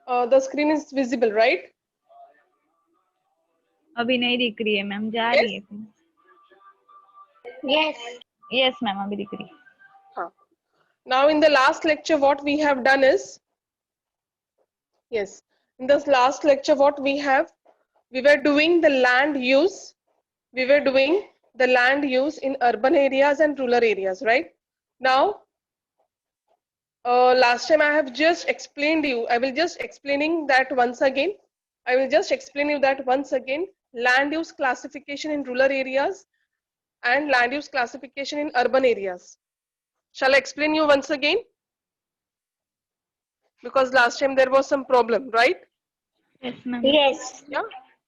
The screen is visible, right? अभी नहीं दिख रही है मैम, जा Yes. रही है फिर। Yes. यस मैम, अभी दिख रही है। Huh. Now in the last lecture what we have done is, yes, in this last lecture what we were doing the land use. We were doing the land use in urban areas and rural areas, right? Now, last time I have just explained you. I will just explaining that once again. I will just explain you that once again. Land use classification in rural areas and land use classification in urban areas. Shall I explain you once again? Because last time there was some problem, right? Yes ma'am. Yes. Yeah.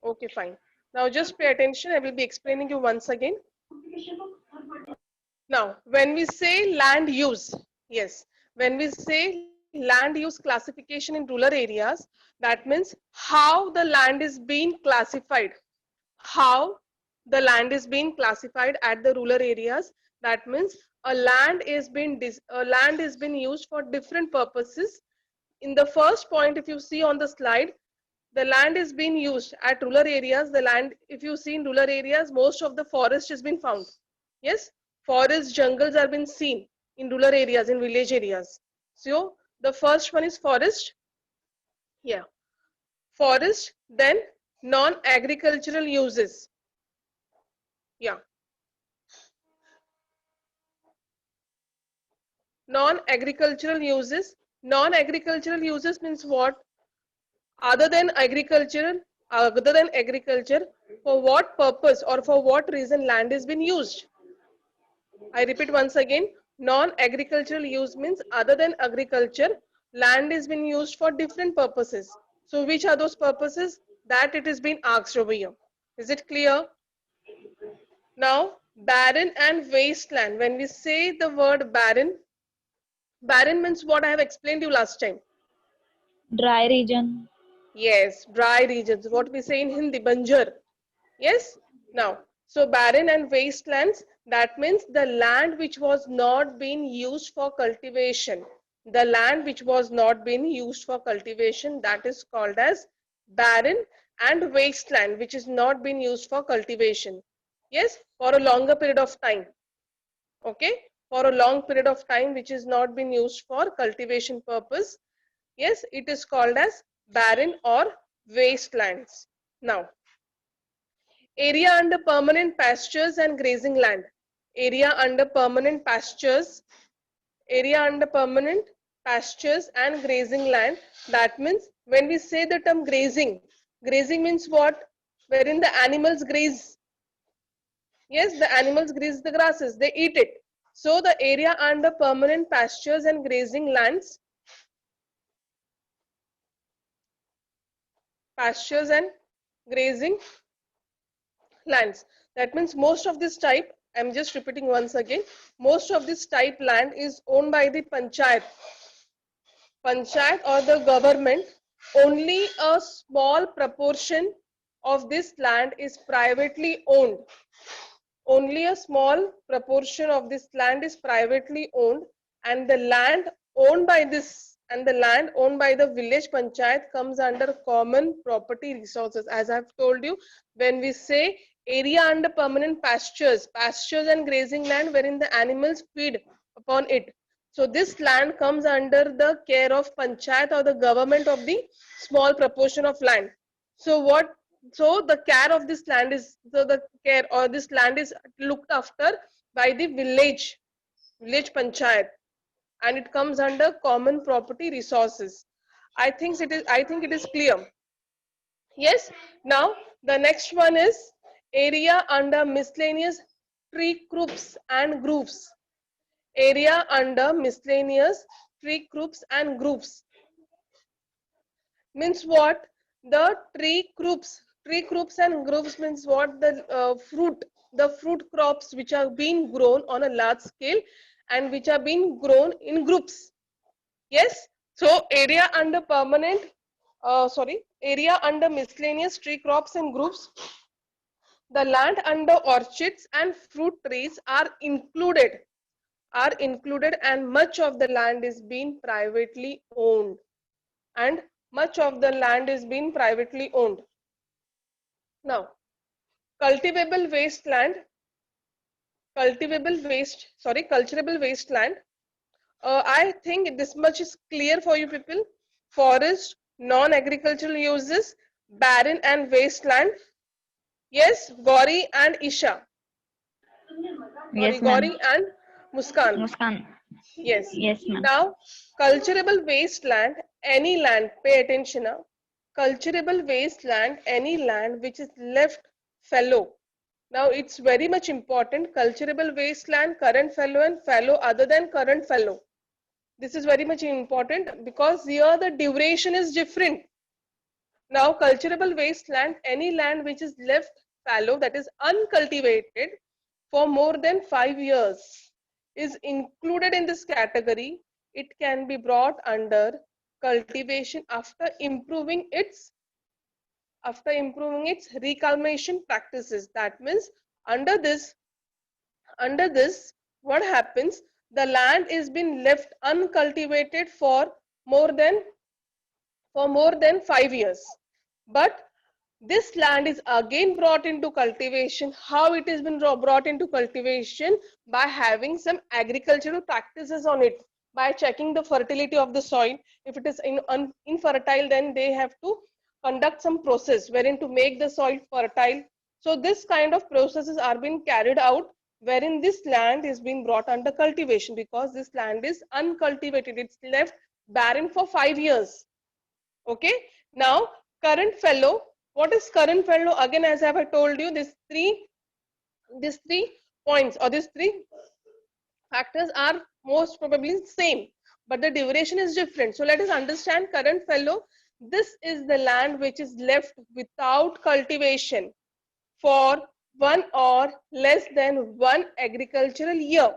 Okay, fine. Now just pay attention. I will be explaining you once again. Now, when we say land use, yes, when we say land use classification in rural areas, that means how the land is being classified, how the land is being classified at the rural areas. That means a land is being used for different purposes. In the first point, if you see on the slide, the land is being used at rural areas. The land, if you see in rural areas, most of the forest has been found. Yes, forests, jungles are been seen in rural areas, in village areas. So the first one is forest. Yeah, forest. Then non-agricultural uses. Yeah, non-agricultural uses. Non-agricultural uses means what? Other than agriculture, for what purpose or for what reason land is been used? I repeat once again, non-agricultural use means other than agriculture, land is being used for different purposes. So which are those purposes? That it is being asked over here. Is it clear? Now, barren and wasteland. When we say the word barren, barren means what I have explained to you last time. Dry region. Yes, dry regions. What we say in Hindi, banjar. Yes. Now, so barren and wastelands, that means the land which was not being used for cultivation. The land which was not being used for cultivation, that is called as barren, and wasteland which is not being used for cultivation. Yes, for a longer period of time. Okay, for a long period of time which is not being used for cultivation purpose. Yes, it is called as barren or wastelands. Now, area under permanent pastures and grazing land. Area under permanent pastures, area under permanent pastures and grazing land. That means when we say the term grazing, grazing means what? Wherein the animals graze. Yes, the animals graze the grasses, they eat it. So the area under permanent pastures and grazing lands, pastures and grazing lands. That means most of this type, I'm just repeating once again, most of this type land is owned by the panchayat or the government. Only a small proportion of this land is privately owned. Only a small proportion of this land is privately owned, and the land owned by the village panchayat comes under common property resources. As I've told you, when we say area under permanent pastures and grazing land wherein the animals feed upon it, so this land comes under the care of panchayat or the government of the small proportion of land. So what? So the care of this land is, so the care or this land is looked after by the village panchayat, and it comes under common property resources. I think it is clear. Yes. Now the next one is area under miscellaneous tree groups and groups. Area under miscellaneous tree groups and groups means what? The tree groups and groups means what? The fruit crops which are being grown on a large scale and which are being grown in groups. Yes. So area under miscellaneous tree crops and groups, the land under orchards and fruit trees are included, and much of the land is being privately owned, and much of the land is being privately owned. Now, cultivable wasteland, culturable wasteland. I think this much is clear for you people. Forest, non-agricultural uses, barren and wasteland. Yes, Gauri and Isha. Yes, ma'am. Gauri and Muskan. Muskan. Yes. Yes, ma'am. Now, culturable wasteland, any land, pay attention now. Culturable wasteland, any land which is left fallow. Now, it's very much important. Culturable wasteland, current fallow and fallow other than current fallow. This is very much important because here the duration is different. Now, culturable wasteland, any land which is left fallow, that is uncultivated for more than 5 years, is included in this category. It can be brought under cultivation after improving its reclamation practices. That means under this what happens, the land is being left uncultivated for more than 5 years, but this land is again brought into cultivation. How it has been brought into cultivation? By having some agricultural practices on it, by checking the fertility of the soil. If it is infertile, then they have to conduct some process wherein to make the soil fertile. So this kind of processes are being carried out wherein this land is being brought under cultivation, because this land is uncultivated, it's left barren for 5 years. Okay, now current fallow. What is current fallow? Again, as I have told you, these three points or these three factors are most probably same, but the duration is different. So let us understand current fallow. This is the land which is left without cultivation for 1 or less than 1 agricultural year.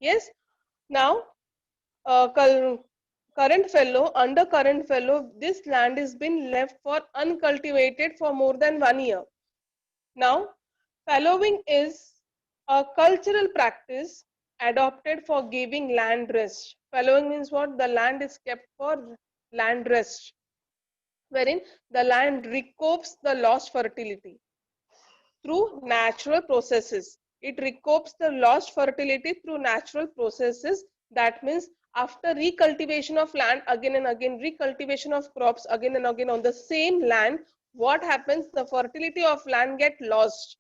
Yes. Now, current fallow, under current fallow, this land is been left for uncultivated for more than 1 year. Now, fallowing is a cultural practice adopted for giving land rest. Fallowing means what? The land is kept for land rest, wherein the land recoups the lost fertility through natural processes. It recoups the lost fertility through natural processes. That means after recultivation of land again and again, recultivation of crops again and again on the same land, what happens? The fertility of land get lost.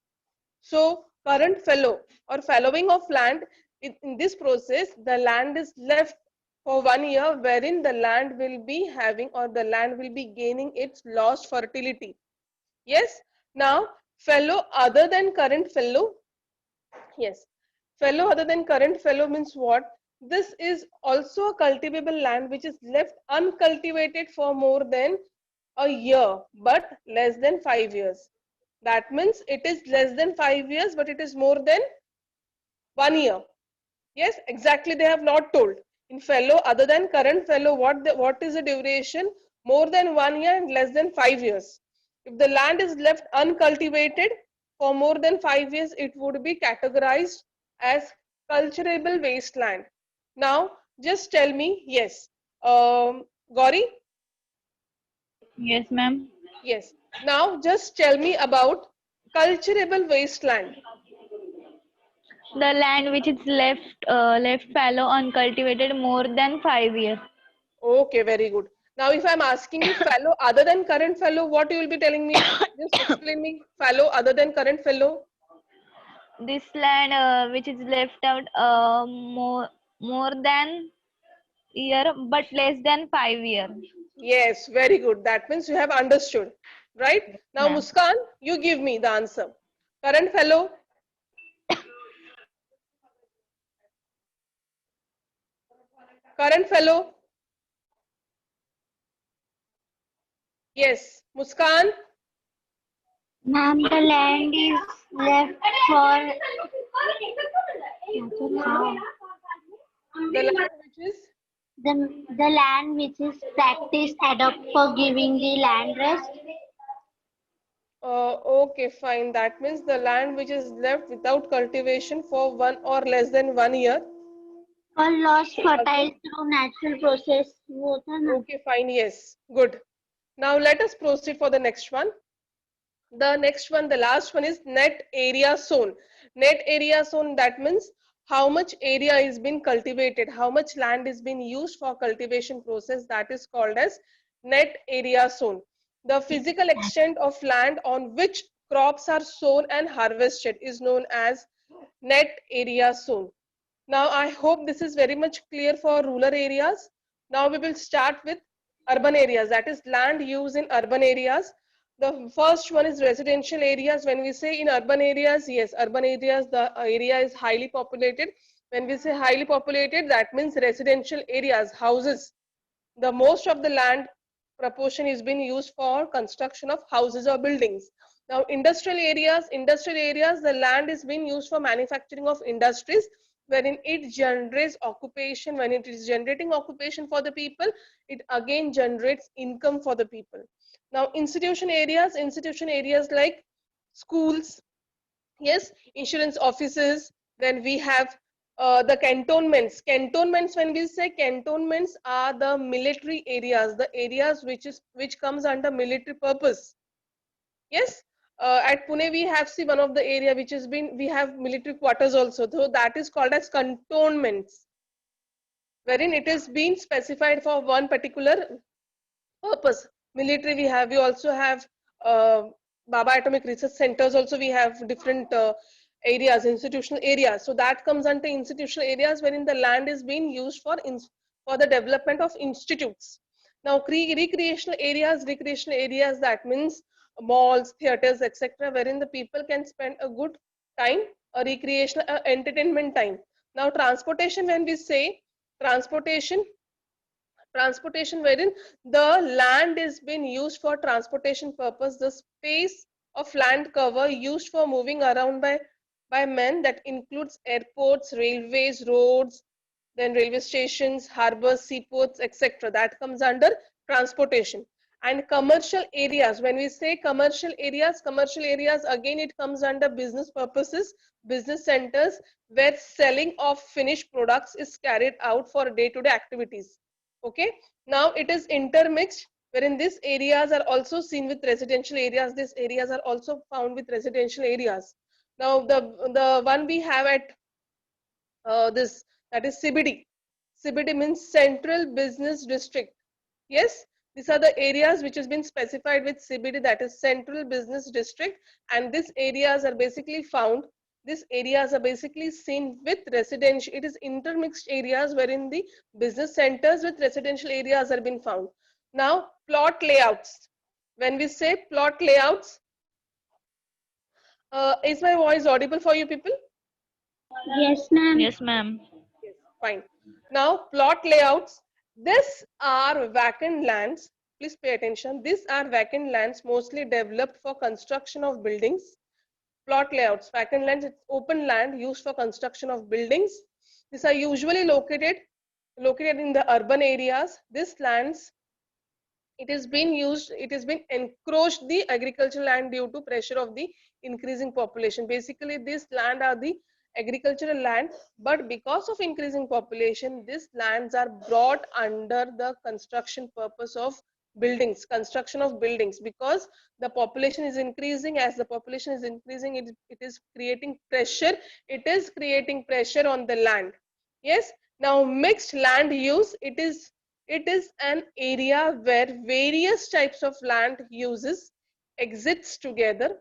So current fallow or fallowing of land, in this process, the land is left for 1 year, wherein the land will be having or the land will be gaining its lost fertility. Yes. Now, fallow other than current fallow. Yes. Fallow other than current fallow means what? This is also a cultivable land which is left uncultivated for more than a year, but less than 5 years. That means it is less than 5 years, but it is more than 1 year. Yes, exactly. They have not told. In fallow other than current fallow, what is the duration? More than 1 year and less than 5 years. If the land is left uncultivated for more than 5 years, it would be categorized as culturable wasteland. Now, just tell me, yes. Gauri? Yes, ma'am. Yes. Now, just tell me about culturable wasteland. The land which is left fallow uncultivated more than 5 years. Okay, very good. Now, if I'm asking you fallow other than current fallow, what you will be telling me? Just explain me fallow other than current fallow. This land which is left out more than year but less than 5 years. Yes, very good. That means you have understood, right? Now, Ma'am. Muskan, you give me the answer. Current fallow. Current fallow. Yes, Muskan. Ma'am, the land is left for The land which is the land which is practiced adopt for giving the land rest. okay, fine. That means the land which is left without cultivation for 1 or less than 1 year. or lost fertile through natural process. वो था ना. Okay, fine. Yes, good. Now let us proceed for the next one. The next one, the last one is net area sown. Net area sown, that means how much area is being cultivated, how much land is being used for cultivation process, that is called as net area sown. The physical extent of land on which crops are sown and harvested is known as net area sown. Now I hope this is very much clear for rural areas. Now we will start with urban areas, that is land use in urban areas. The first one is residential areas. When we say in urban areas, yes, urban areas, the area is highly populated. When we say highly populated, that means residential areas, houses. The most of the land proportion is being used for construction of houses or buildings. Now, industrial areas, the land is being used for manufacturing of industries, wherein it generates occupation. When it is generating occupation for the people, it again generates income for the people. Now, institution areas like schools, yes, insurance offices. Then we have the cantonments. Cantonments, when we say cantonments, are the military areas, the areas which comes under military purpose. Yes, at Pune we have see one of the area which has been, we have military quarters also, so that is called as cantonments, wherein it is being specified for one particular purpose. Military we also have Baba Atomic Research Centers, also we have different areas, institutional areas. So that comes under institutional areas wherein the land is being used for the development of institutes. Now recreational areas, that means malls, theaters, etc., wherein the people can spend a good time, a recreational entertainment time. Now transportation, when we say transportation, wherein the land is being used for transportation purpose, the space of land cover used for moving around by men, that includes airports, railways, roads, then railway stations, harbors, seaports, etc., that comes under transportation. And commercial areas, when we say commercial areas, again it comes under business purposes, business centers, where selling of finished products is carried out for day-to-day activities. Okay, now it is intermixed, wherein these areas are also seen with residential areas, these areas are also found with residential areas. Now the one we have at this, that is CBD. CBD means Central Business District. Yes, these are the areas which has been specified with CBD, that is Central Business District, and these areas are basically found, these areas are basically seen with residential, it is intermixed areas wherein the business centers with residential areas are being found. Now plot layouts, when we say plot layouts, is my voice audible for you people? Yes, ma'am. Yes, ma'am. Yes, fine. Now plot layouts, these are vacant lands, please pay attention, these are vacant lands mostly developed for construction of buildings. Plot layouts, vacant lands, it's open land used for construction of buildings. These are usually located in the urban areas. These lands, it has been encroached the agricultural land due to pressure of the increasing population. Basically this land are the agricultural land, but because of increasing population, these lands are brought under the construction purpose of buildings, construction of buildings, because the population is increasing. As the population is increasing, it is creating pressure, on the land. Yes, now mixed land use, it is an area where various types of land uses exists together.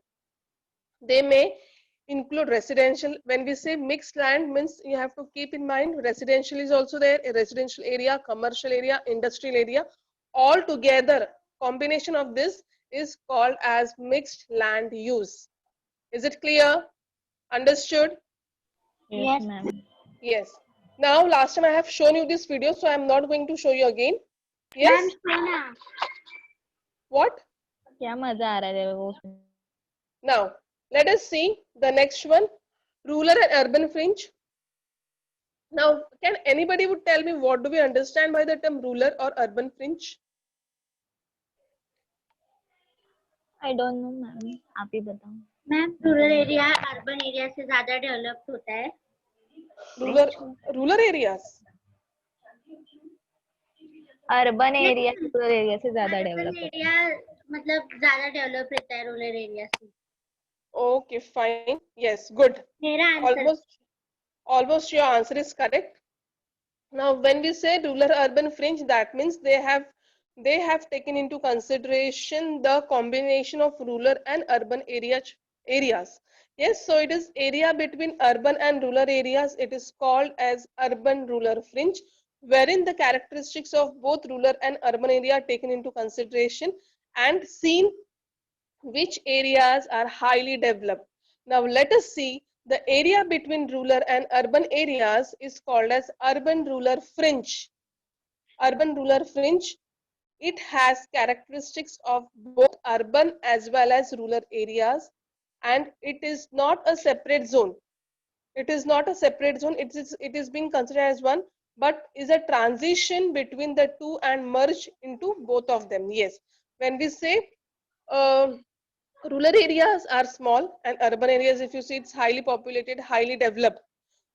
They may include residential. When we say mixed land, means you have to keep in mind residential is also there, a residential area, commercial area, industrial area, all together. Combination of this is called as mixed land use. Is it clear? Understood? Yes, Yes. ma'am. Yes. Now last time I have shown you this video, so I am not going to show you again. Yes. Ma'am, Shona. What? क्या मजा आ रहा है वो उसमें? Now let us see the next one, rural and urban fringe. Now can anybody would tell me what do we understand by the term rural or urban fringe? I don't know, ma'am. आप ही बताओ. Ma'am rural area urban area से ज्यादा developed होता है. Rural areas. Urban area नहीं, rural area से ज्यादा urban develop होता एरिया मतलब ज्यादा डेवलप रहता है रूरल एरिया से। Okay, fine. Yes, good. मेरा answer. Almost your answer is correct. Now, when we say rural urban fringe, that means they have taken into consideration the combination of rural and urban areas. Yes, so it is area between urban and rural areas. It is called as urban rural fringe, wherein the characteristics of both rural and urban area are taken into consideration and seen which areas are highly developed. Now let us see the area between rural and urban areas is called as urban rural fringe. Urban rural fringe, it has characteristics of both urban as well as rural areas, and it is not a separate zone. It is not a separate zone. It is being considered as one, but is a transition between the two and merge into both of them. Yes, when we say uh, rural areas are small and urban areas, if you see, it's highly populated, highly developed.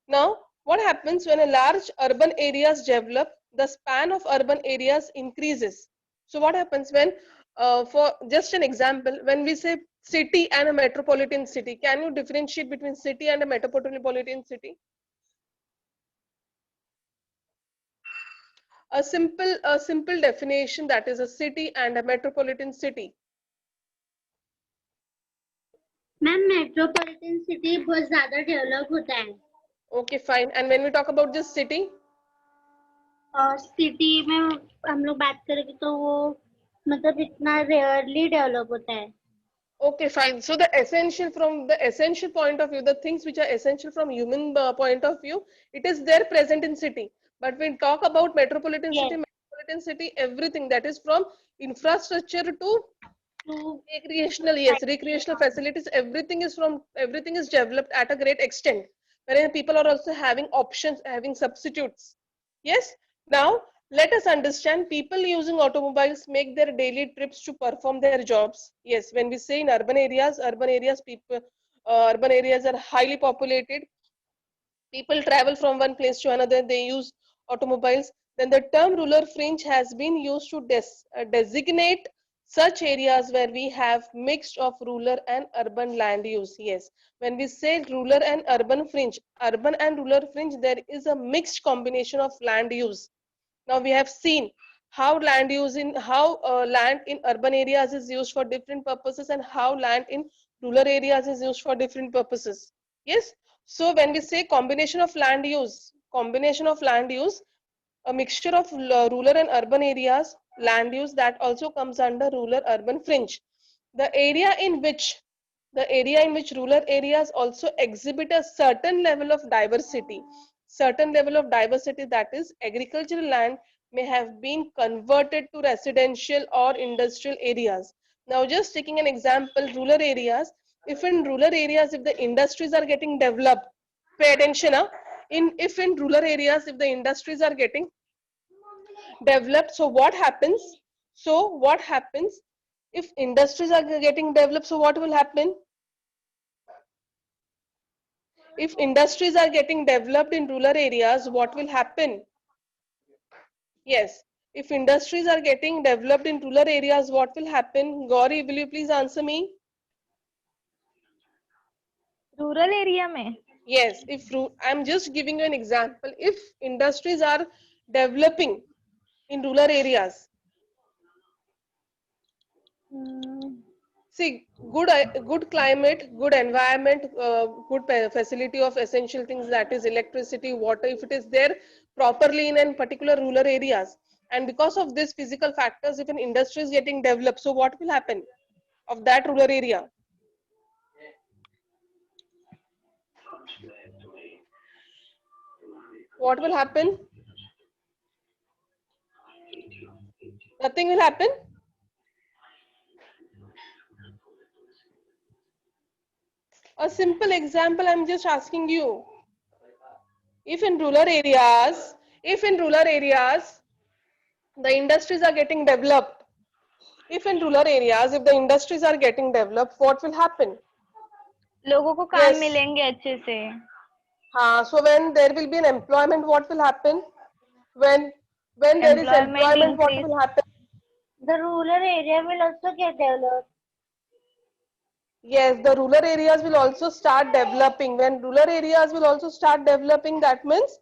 Now what happens when a large urban areas develop, the span of urban areas increases. So what happens when for just an example, when we say city and a metropolitan city, can you differentiate between city and a metropolitan city? A simple definition, that is a city and a metropolitan city. Ma'am metropolitan city बहुत ज्यादा develop होता है Okay, fine. And when we talk about just city, और city में हम लोग बात करेंगे तो वो मतलब इतना रेयरली डेवलप होता है। okay, fine. So from the essential point of view, the things which are essential from human point of view, it is there present in city. But when talk about Yes. metropolitan city, everything that is from infrastructure to To recreational, yes, recreational facilities, everything is developed at a great extent, wherein people are also having options, having substitutes. Yes. Now let us understand, people using automobiles make their daily trips to perform their jobs. Yes, when we say in urban areas are highly populated, people travel from one place to another, they use automobiles. Then the term rural fringe has been used to designate such areas where we have mixed of rural and urban land use. Yes, when we say rural and urban and rural fringe, there is a mixed combination of land use. Now we have seen how land in urban areas is used for different purposes and how land in rural areas is used for different purposes. Yes. So when we say combination of land use, a mixture of rural and urban areas, land use, that also comes under rural urban fringe. The area in which rural areas also exhibit a certain level of diversity, that is agricultural land may have been converted to residential or industrial areas. Now just taking an example, rural areas, if in rural areas, if the industries are getting developed, pay attention, if in rural areas, if the industries are getting developed, so what happens if industries are getting developed? So what will happen if industries are getting developed in rural areas? What will happen? Yes, if industries are getting developed in rural areas, what will happen? Gauri, will you please answer me? Rural area में Yes, I'm just giving you an example. If industries are developing in rural areas, see, good climate, good environment, good facility of essential things, that is electricity, water, if it is there properly in a particular rural areas, and because of this physical factors, if an industry is getting developed, so what will happen of that rural area? What will happen? Nothing will happen. A simple example I'm just asking you. If in rural areas, the industries are getting developed, if in rural areas, if the industries are getting developed, what will happen? लोगों को काम Yes. मिलेंगे अच्छे से So when there will be an employment, what will happen? When When there is Employment employment, what increase. will happen? The rural area will also get developed. Yes, the rural areas will also start developing. When rural areas will also start developing, that means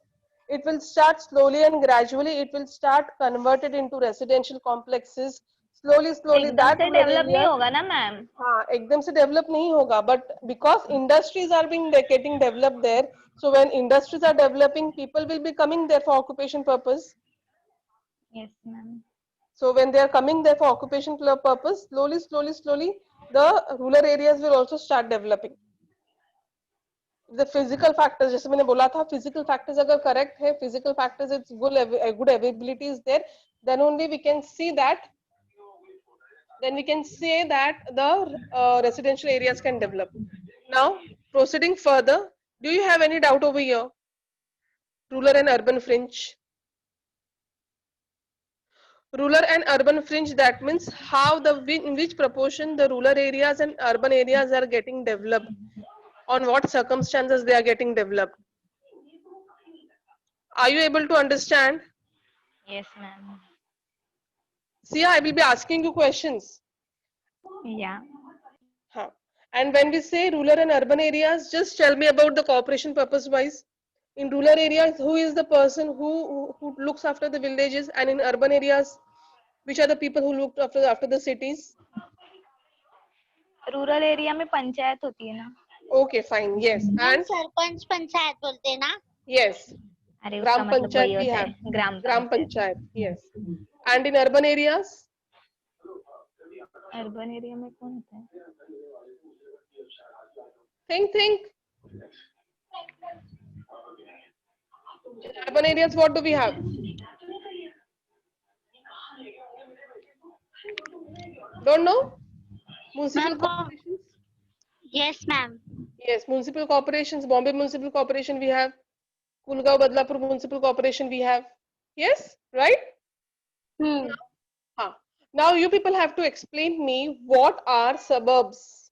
it will start slowly and gradually, it will start converted into residential complexes. Slowly एकदम that से rural develop नहीं areas, होगा ना ma'am. हाँ, एकदम से develop नहीं होगा, but because industries are being getting developed there, so when industries are developing, people will be coming there for occupation purpose. Yes ma'am. So when they are coming there for occupation purpose, slowly, the rural areas will also start developing. The physical factors, जैसे मैंने बोला था, physical factors अगर correct है, physical factors, it's good availability is there, then only we can see that, then we can say that the residential areas can develop. Now, proceeding further, do you have any doubt over here? Rural and urban fringe. Rural and urban fringe, that means how in which proportion the rural areas and urban areas are getting developed, on what circumstances they are getting developed. Are you able to understand? Yes ma'am. See, I will be asking you questions. Yeah. Huh. And when we say rural and urban areas, just tell me about the cooperation purpose wise. In rural areas, who is the person who looks after the villages, and in urban areas, which are the people who look after the cities? Rural area में पंचायत होती है ना. Okay, fine. Yes, ma'am and sarpanch panchayat बोलते हैं ना. yes, अरे उसका gram मतलब वही panchayat we होता have. है, ग्राम Gram panchayat. panchayat, yes. And in urban areas, urban area में कौन होता है? think. In urban areas, what do we have? Don't know? Municipal corporations? Yes ma'am. Yes, municipal corporations, Bombay Municipal Corporation we have, Kulgaon Badlapur Municipal Corporation we have. Yes, right? Huh. Now you people have to explain me what are suburbs.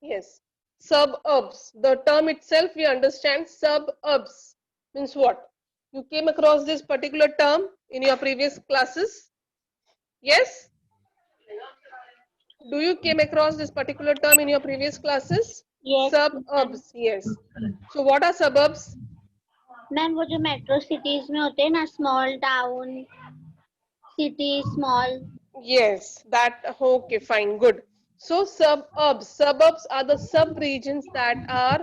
Yes, suburbs. The term itself we understand, suburbs means what? You came across this particular term in your previous classes? Yes? Do you came across this particular term in your previous classes? Yes Suburbs, yes. So what are suburbs? Ma'am वो जो metro cities में होते हैं ना, small town city small. Yes, that okay, fine, good. So suburbs are the sub-regions that are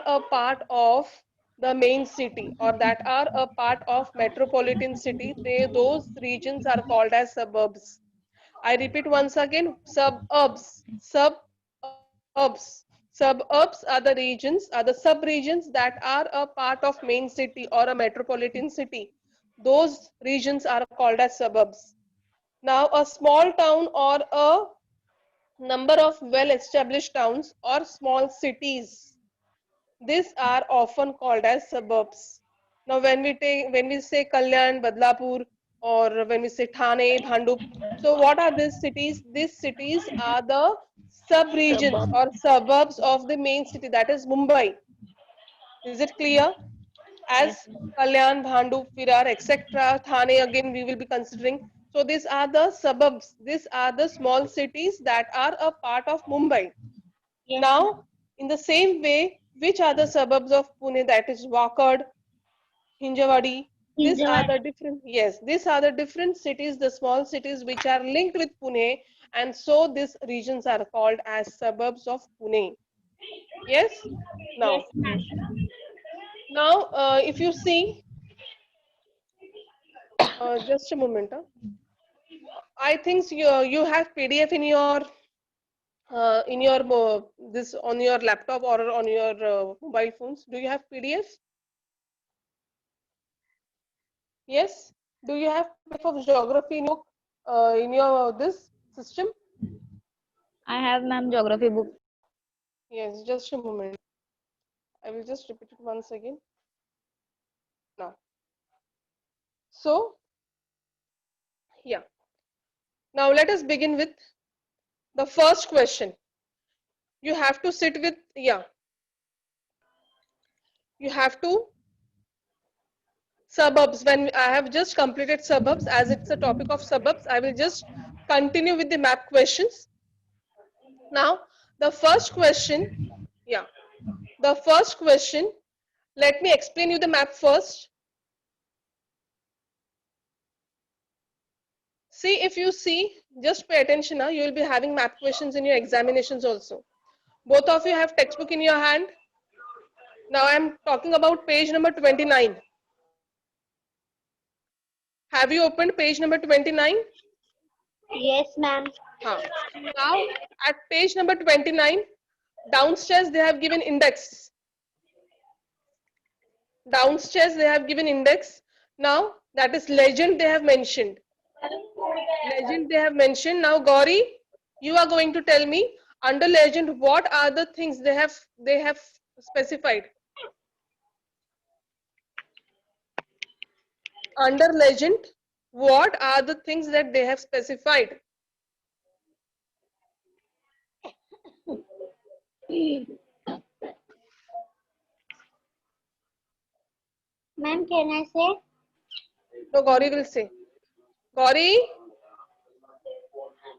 a part of the main city, or that are a part of metropolitan city. Those regions are called as suburbs. I repeat once again, suburbs are the regions, are the sub-regions that are a part of main city or a metropolitan city. Those regions are called as suburbs. Now, a small town or a number of well-established towns or small cities, these are often called as suburbs. Now, when we say Kalyan, Badlapur, or when we say Thane, Bhandup, so what are these cities? These cities are the sub-regions Suburb. or suburbs of the main city, that is Mumbai. Is it clear? Yes. As Kalyan, Bhandup, Virar, etc. Thane again we will be considering. So these are the suburbs. These are the small cities that are a part of Mumbai. Yes Now, in the same way, which are the suburbs of Pune? That is Wakad, Hinjawadi. These are the different, yes, these are the different cities, the small cities which are linked with Pune, and so these regions are called as suburbs of Pune. Yes? yes Now, ma'am. if you see, just a moment. I think you have PDF in your this on your laptop or on your mobile phones. Do you have PDF? Yes. Do you have PDF of geography in your this system? I have ma'am geography book. Yes. Just a moment. I will just repeat it once again. Now. So yeah. Now let us begin with the first question. You have to sit with You have to suburbs. When I have just completed suburbs, as it's a topic of suburbs, I will just continue with the map questions. Now, the first question, yeah, the first question, let me explain you the map first. See, if you see, just pay attention now, you will be having map questions in your examinations also. Both of you have textbook in your hand. Now I am talking about page number 29. Have you opened page number 29? Yes, ma'am. Now at page number 29, downstairs they have given index. Downstairs they have given index. Now that is legend they have mentioned. Legend they have mentioned. Now Gauri, you are going to tell me under legend what are the things they have specified. Under legend, what are the things that they have specified? Ma'am, can I say? No, Gauri will say. Gauri,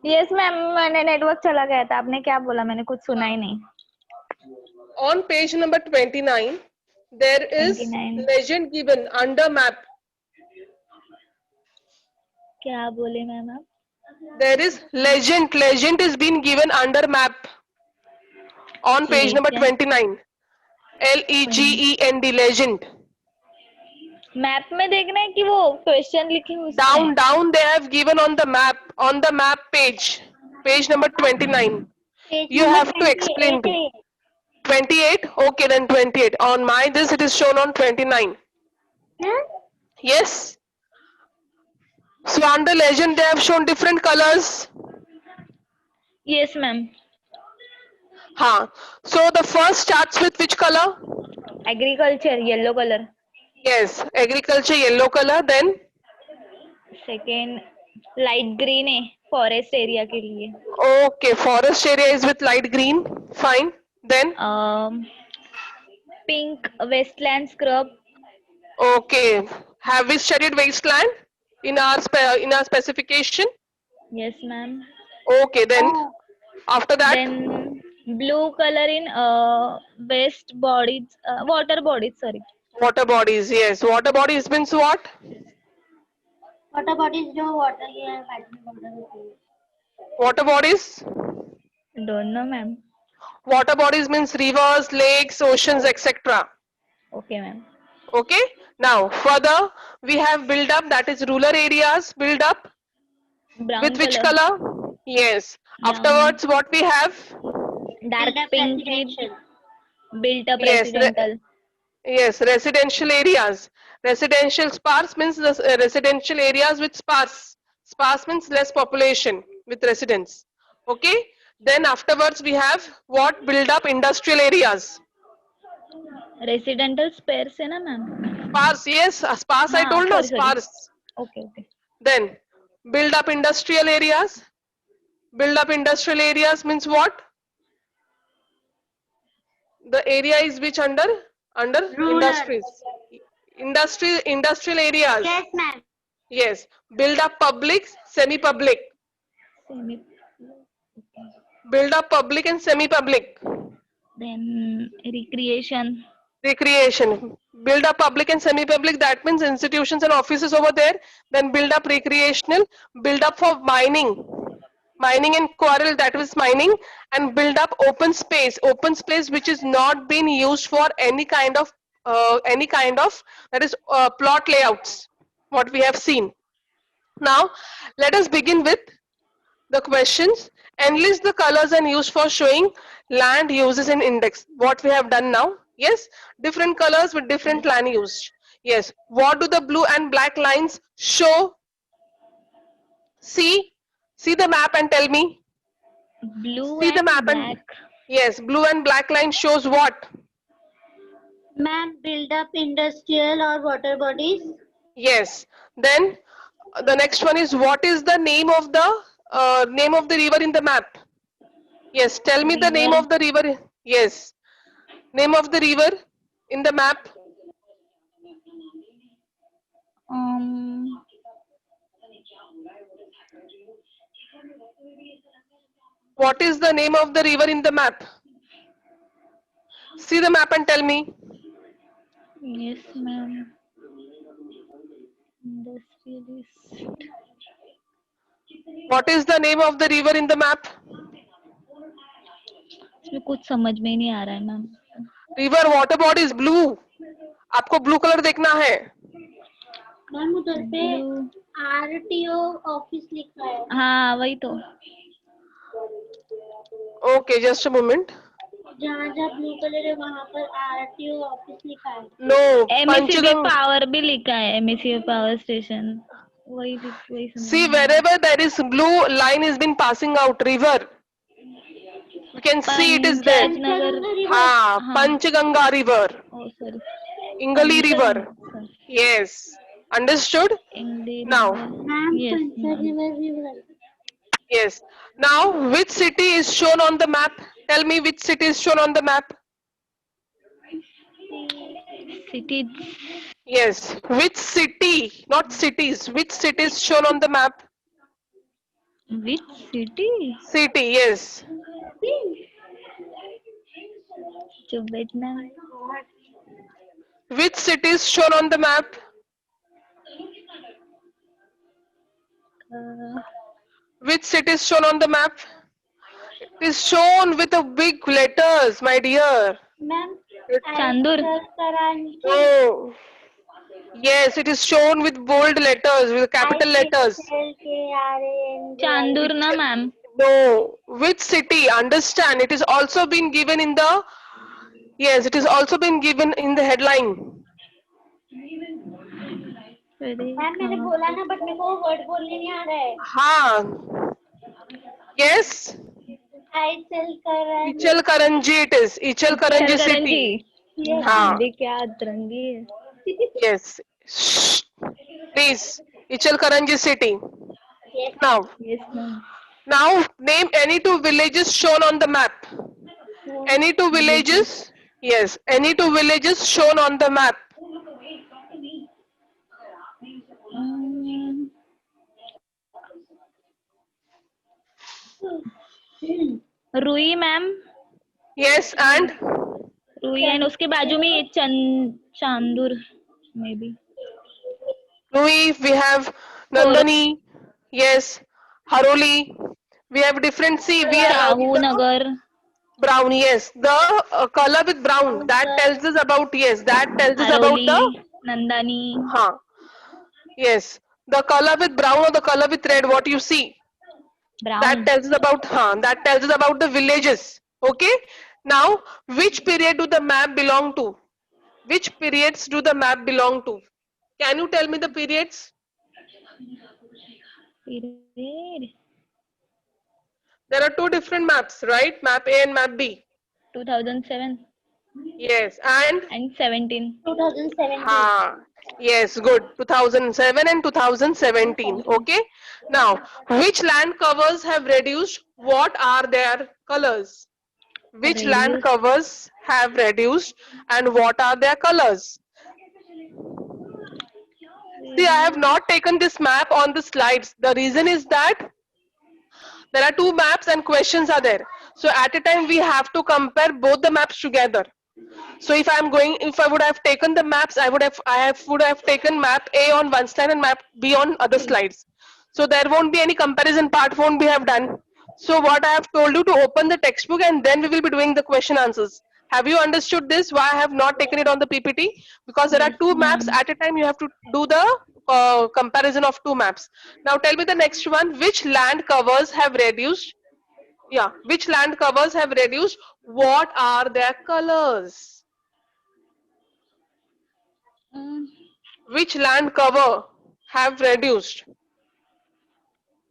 yes ma'am, मैंने network चला गया था, आपने क्या बोला मैंने कुछ सुना ही नहीं. on page number 29, there is 29. legend given under map. क्या बोले मैम आप? There is legend. Legend is being given under map on page number Legend. 29. LEGEND, legend. Map में देखना है कि वो क्वेश्चन लिखे हुए उसमें? Down they have given on the map page. Page number 29. Page You number have to explain 28 me. है. 28? Okay, then 28. On my this it is shown on 29. Huh? Yes. So under legend they have shown different colors. Yes ma'am. So the first starts with which color? Agriculture yellow colour. Yes, agriculture yellow color. Then second light green है forest area के लिए. okay, forest area is with light green. Fine. Then pink wasteland scrub. okay, have we studied wasteland in our specification? Yes ma'am. Okay, then after that then blue colour in waste bodies water bodies sorry. water bodies. Yes, water bodies means what? Water bodies जो water की पानी bottle होती है. Water bodies. Don't know ma'am. Water bodies means rivers, lakes, oceans, etc. Okay ma'am. Okay. Now further we have build up, that is rural areas build up brown with which color? Yes. Brown. Afterwards what we have? Dark pink Residential. Built up Yes, residential. Yes, residential areas. Residential sparse means the residential areas with sparse. Sparse means less population with residents. Okay. Then afterwards we have what? Build up industrial areas. Residential sparse है ना ma'am. Sparse, yes, sparse I हाँ, told no, sorry. sparse. Okay okay. Then build up industrial areas. Build up industrial areas means what? The area is which under Rural. industries. Industrial areas. Yes, ma'am. Yes. Build up public, semi-public. Build up public and semi-public. Then recreation. Recreation. Build up public and semi-public, that means institutions and offices over there. Then build up recreational. Build up for mining. Mining and quarry, that is mining. And build up open space. Open space which is not been used for any kind of that is plot layouts. What we have seen. Now let us begin with the questions. Enlist the colors and used for showing land uses in index. What we have done now. Yes, different colors with different land used. Yes, what do the blue and black lines show? See the map and tell me. Blue See and the map black. and yes, blue and black line shows what? Ma'am, build up industrial or water bodies. Yes. Then the next one is what is the name of the river in the map? Yes, tell me the name River. of the river. Yes, name of the river in the map. Um, What is the name of the river in the map? See the map and tell me. yes, ma'am. Industrialist. What is the name of the river in the map? इसमें कुछ समझ में ही नहीं आ रहा है ma'am. River water body is blue. आपको blue color देखना है. मैम उधर पे Blue. आरटीओ ऑफिस लिखा है. हाँ वही तो. Okay, just a moment. जहाँ जहाँ ब्लू कलर है वहाँ पर आरटीओ ऑफिस लिखा है. No, MSCB Panchgang. पावर भी लिखा है. MSCB power station. वही वही समझ See, में आ रहा है. wherever there is blue line is been passing out river. You can see it is there. Panchayat नगर. हाँ, हाँ. Panchganga river, oh sorry. Ingali river. Yes, understood? Now. Ma'am Yes, पंचर ma'am. River. Yes. Now, which city is shown on the map? Tell me which city is shown on the map. City. Yes. Which city, not cities, which city is shown on the map? Which city? City, yes. जो Vietnam. Which city is shown on the map? Which city is shown on the map? It is shown with a big letters, my dear. Ma'am Chandur. Karachi. Oh. Yes, it is shown with bold letters, with capital letters. Chandur ना ma'am. No. Which city? Understand. It is also been given in the. Yes, it is also been given in the headline. Ma'am मैंने बोला ना but मेरे को वो word बोलने नहीं आ रहा है. हाँ. Yes. आइचल Karachi. Ichal Karanji it is. Ichal Karanji city. हाँ. हिंदी क्या अतरंगी है. Yes. Shh. Please. Ichal Karanji city. Yes. Now. Yes ma'am. Now name any two villages shown on the map. Any two villages? Yes. Any two villages shown on the map. रुई ma'am. Yes. And रुई and उसके बाजू में ये Chandur may be. Rui, we have Nandani. Yes. Haroli. We have different. See, we have Shahu Nagar. brown. Yes. The color with brown. That tells us about. Yes. That tells us about Haroli. the. नंदानी. Huh. Yes. The color with brown or the color with red. What you see. That brown. tells us about. That tells us about the villages. Okay. Now, which period do the map belong to? Which periods do the map belong to? Can you tell me the periods? There are two different maps, right? Map A and map B. 2007 Yes, and 17. 2017. yes, good. 2007 and 2017. Okay. Now, which land covers have reduced? What are their colors? Which land Reduced. covers have reduced and what are their colors? See, I have not taken this map on the slides. The reason is that there are two maps and questions are there. So at a time we have to compare both the maps together. So if I would have taken the maps, I would have taken map A on one slide and map B on other slides. So there won't be any comparison part won't be have done. So what I have told you to open the textbook and then we will be doing the question answers. Have you understood this? Why I have not taken it on the PPT? Because there are two maps at a time. You have to do the comparison of two maps. Now tell me the next one. Which land covers have reduced? Yeah, which land covers have reduced? What are their colors? Which land cover have reduced?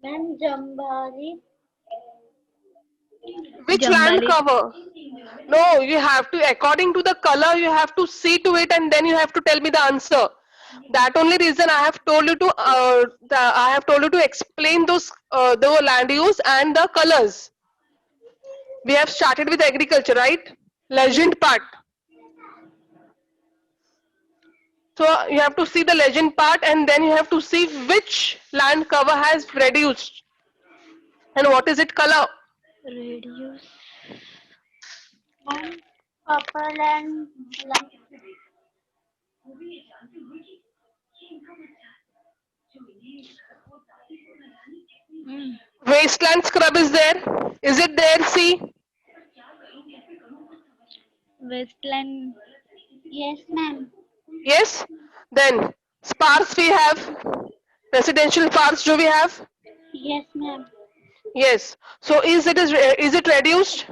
Ma'am, Jambari. Which land Jambari. cover? No, you have to, according to the color, you have to see to it and then you have to tell me the answer. That only reason I have told you to explain those the land use and the colors. We have started with agriculture, right? Legend part. So you have to see the legend part and then you have to see which land cover has reduced and what is its color. Reduce. Ma'am, purple and black. Mm. Wasteland scrub is there. Is it there? See. Westland. Yes, ma'am. Yes. Then sparse we have. Residential parks do we have? Yes, ma'am. Yes. So is it reduced?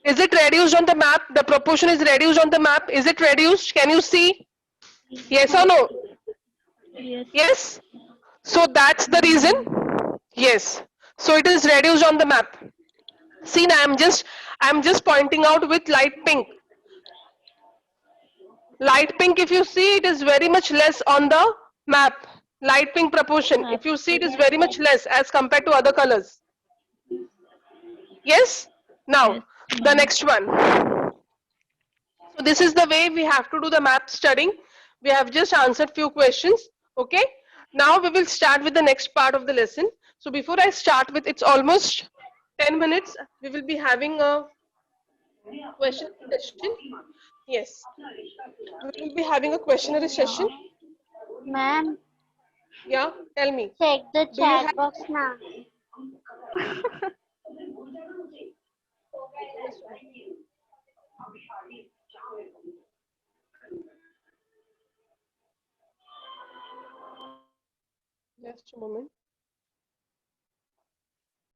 Is it reduced on the map? The proportion is reduced on the map. Is it reduced? Can you see? Yes or no? Yes. Yes. So that's the reason. Yes. So it is reduced on the map. See now I'm just pointing out with light pink. Light pink, if you see, it is very much less on the map. Light pink proportion. Map. If you see, it is very much less as compared to other colors. Yes? Yes, Now, the ma'am. next one. So this is the way we have to do the map studying. We have just answered few questions. Okay? Now we will start with the next part of the lesson. So before I start with, it's almost 10 minutes. We will be having a question session. Yes. We will be having a questionnaire session. Ma'am, Yeah, tell me. check the Do you chat have? box now.